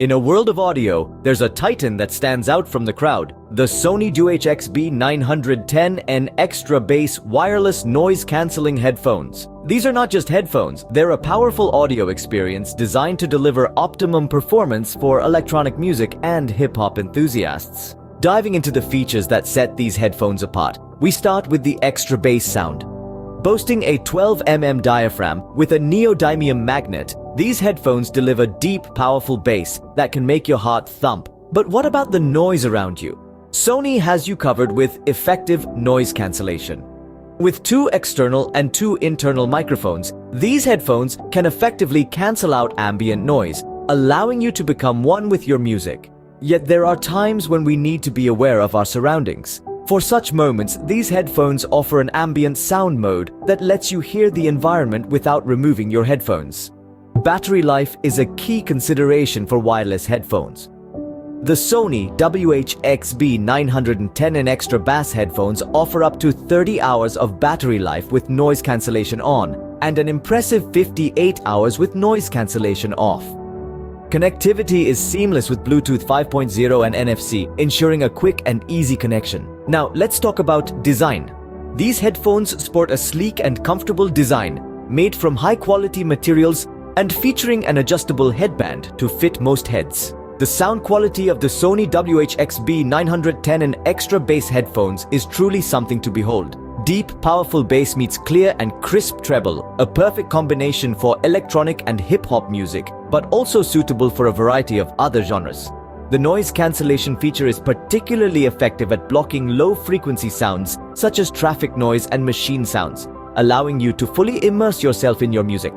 In a world of audio, there's a titan that stands out from the crowd, the Sony WH-XB910N EXTRA BASS wireless noise-canceling headphones. These are not just headphones, they're a powerful audio experience designed to deliver optimum performance for electronic music and hip-hop enthusiasts. Diving into the features that set these headphones apart, we start with the extra bass sound. Boasting a 12mm diaphragm with a neodymium magnet, these headphones deliver deep, powerful bass that can make your heart thump. But what about the noise around you? Sony has you covered with effective noise cancellation. With 2 external and 2 internal microphones, these headphones can effectively cancel out ambient noise, allowing you to become one with your music. Yet there are times when we need to be aware of our surroundings. For such moments, these headphones offer an ambient sound mode that lets you hear the environment without removing your headphones. Battery life is a key consideration for wireless headphones. The Sony WH-XB910N EXTRA BASS headphones offer up to 30 hours of battery life with noise cancellation on, and an impressive 58 hours with noise cancellation off. Connectivity is seamless with Bluetooth 5.0 and NFC, ensuring a quick and easy connection. Now, let's talk about design. These headphones sport a sleek and comfortable design, made from high-quality materials and featuring an adjustable headband to fit most heads. The sound quality of the Sony WH-XB910N EXTRA BASS headphones is truly something to behold. Deep, powerful bass meets clear and crisp treble, a perfect combination for electronic and hip-hop music, but also suitable for a variety of other genres. The noise cancellation feature is particularly effective at blocking low-frequency sounds such as traffic noise and machine sounds, allowing you to fully immerse yourself in your music.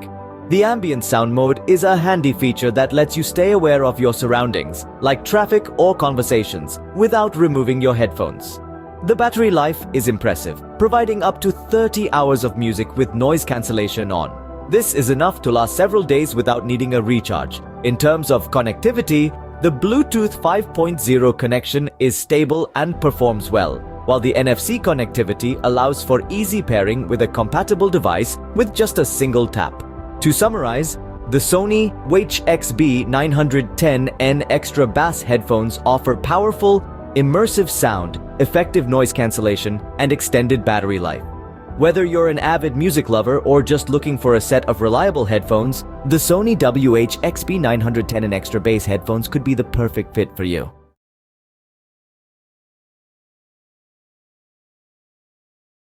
The ambient sound mode is a handy feature that lets you stay aware of your surroundings, like traffic or conversations, without removing your headphones. The battery life is impressive, providing up to 30 hours of music with noise cancellation on. This is enough to last several days without needing a recharge. In terms of connectivity, the Bluetooth 5.0 connection is stable and performs well, while the NFC connectivity allows for easy pairing with a compatible device with just a single tap. To summarize, the Sony WH-XB910N EXTRA BASS headphones offer powerful, immersive sound, effective noise cancellation, and extended battery life. Whether you're an avid music lover or just looking for a set of reliable headphones, the Sony WH-XB910N EXTRA BASS headphones could be the perfect fit for you.